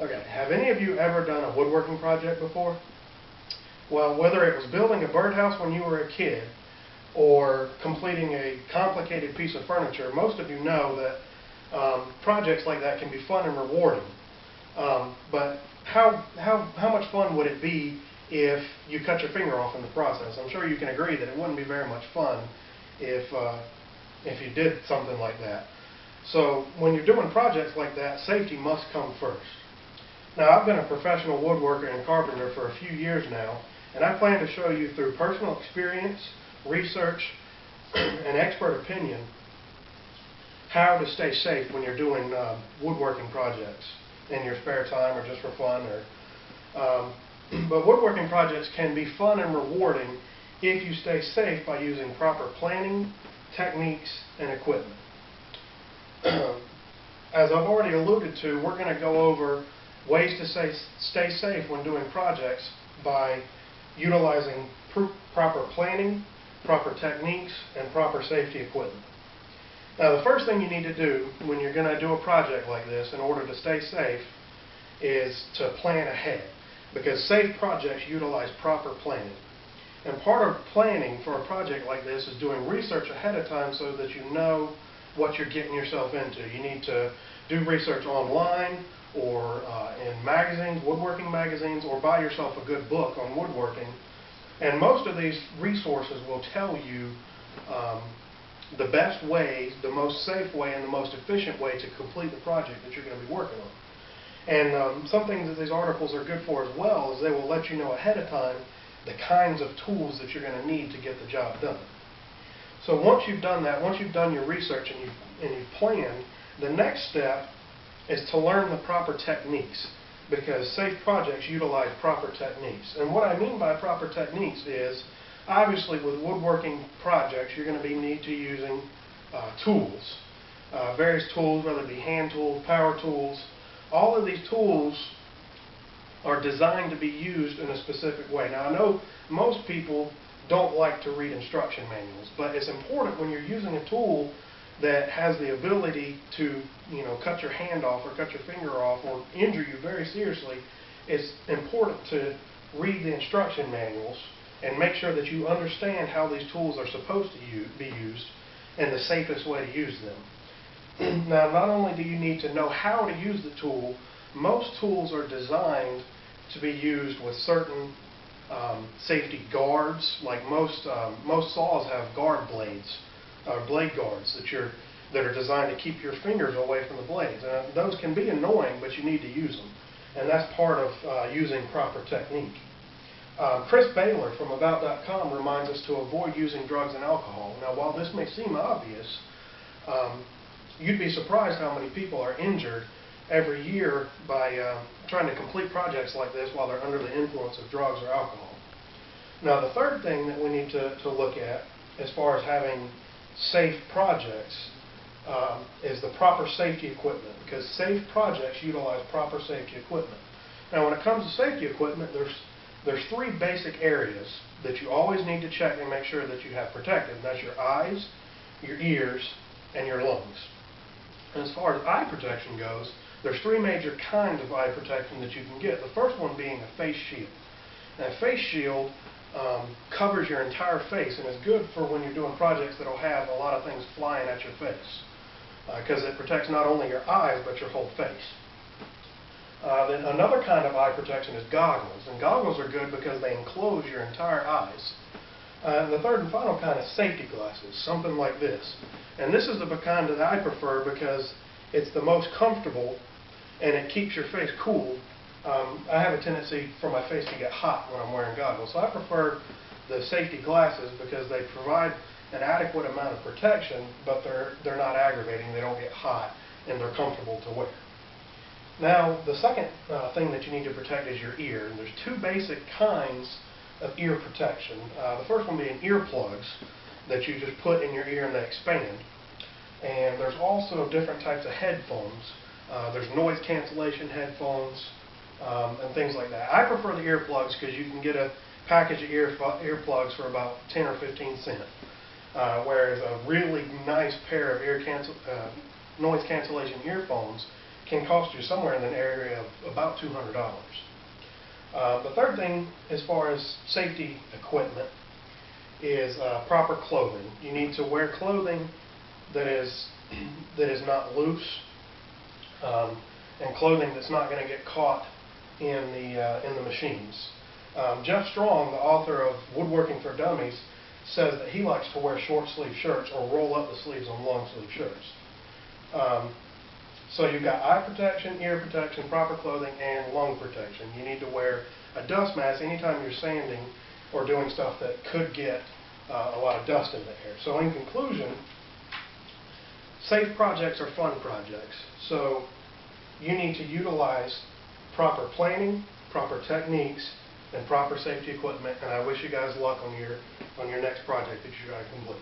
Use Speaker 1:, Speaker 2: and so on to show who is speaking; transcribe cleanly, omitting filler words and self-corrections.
Speaker 1: Okay, have any of you ever done a woodworking project before? Well, whether it was building a birdhouse when you were a kid or completing a complicated piece of furniture, most of you know that projects like that can be fun and rewarding. But how much fun would it be if you cut your finger off in the process? I'm sure you can agree that it wouldn't be very much fun if you did something like that. So when you're doing projects like that, safety must come first. Now, I've been a professional woodworker and carpenter for a few years now, and I plan to show you through personal experience, research, and expert opinion how to stay safe when you're doing woodworking projects in your spare time or just for fun. But woodworking projects can be fun and rewarding if you stay safe by using proper planning, techniques, and equipment. As I've already alluded to, we're going to go over ways to stay safe when doing projects by utilizing proper planning, proper techniques, and proper safety equipment. Now, the first thing you need to do when you're going to do a project like this in order to stay safe is to plan ahead, because safe projects utilize proper planning. And part of planning for a project like this is doing research ahead of time so that you know what you're getting yourself into. You need to do research online or in magazines, woodworking magazines, or buy yourself a good book on woodworking. And most of these resources will tell you the best way, the most safe way, and the most efficient way to complete the project that you're going to be working on. And some things that these articles are good for as well is they will let you know ahead of time the kinds of tools that you're going to need to get the job done. So once you've done that, once you've done your research and you've planned, the next step is to learn the proper techniques, because safe projects utilize proper techniques. And what I mean by proper techniques is, obviously with woodworking projects, you're going to need to using tools, various tools, whether it be hand tools, power tools. All of these tools are designed to be used in a specific way. Now, I know most people don't like to read instruction manuals, but it's important when you're using a tool that has the ability to, cut your hand off or cut your finger off or injure you very seriously. It's important to read the instruction manuals and make sure that you understand how these tools are supposed to be used and the safest way to use them. Now, not only do you need to know how to use the tool, most tools are designed to be used with certain safety guards. Like most saws have guard blades, blade guards that are designed to keep your fingers away from the blades. And those can be annoying, but you need to use them. And that's part of using proper technique. Chris Baylor from About.com reminds us to avoid using drugs and alcohol. Now, while this may seem obvious, you'd be surprised how many people are injured every year by trying to complete projects like this while they're under the influence of drugs or alcohol. Now, the third thing that we need to look at as far as having safe projects is the proper safety equipment, because safe projects utilize proper safety equipment. Now, when it comes to safety equipment, there's three basic areas that you always need to check and make sure that you have protected, and that's your eyes, your ears, and your lungs. And as far as eye protection goes, there's three major kinds of eye protection that you can get. The first one being a face shield. Now, a face shield covers your entire face and is good for when you're doing projects that will have a lot of things flying at your face, because it protects not only your eyes but your whole face. Then another kind of eye protection is goggles, and goggles are good because they enclose your entire eyes. And the third and final kind is safety glasses, something like this. And this is the kind that I prefer because it's the most comfortable and it keeps your face cool. I have a tendency for my face to get hot when I'm wearing goggles, so I prefer the safety glasses because they provide an adequate amount of protection, but they're not aggravating, they don't get hot, and they're comfortable to wear. Now, the second thing that you need to protect is your ear, and there's two basic kinds of ear protection. The first one being earplugs that you just put in your ear and they expand. And there's also different types of headphones. There's noise cancellation headphones and things like that. I prefer the earplugs because you can get a package of earplugs for about 10 or 15 cents. Whereas a really nice pair of noise cancellation earphones can cost you somewhere in an area of about $200. The third thing, as far as safety equipment, is proper clothing. You need to wear clothing that is not loose, and clothing that's not going to get caught in the machines. Jeff Strong, the author of Woodworking for Dummies, says that he likes to wear short sleeve shirts or roll up the sleeves on long sleeve shirts. So you've got eye protection, ear protection, proper clothing, and lung protection. You need to wear a dust mask anytime you're sanding or doing stuff that could get a lot of dust in the air. So in conclusion, safe projects are fun projects. So you need to utilize proper planning, proper techniques, and proper safety equipment, and I wish you guys luck on your next project that you're going to complete.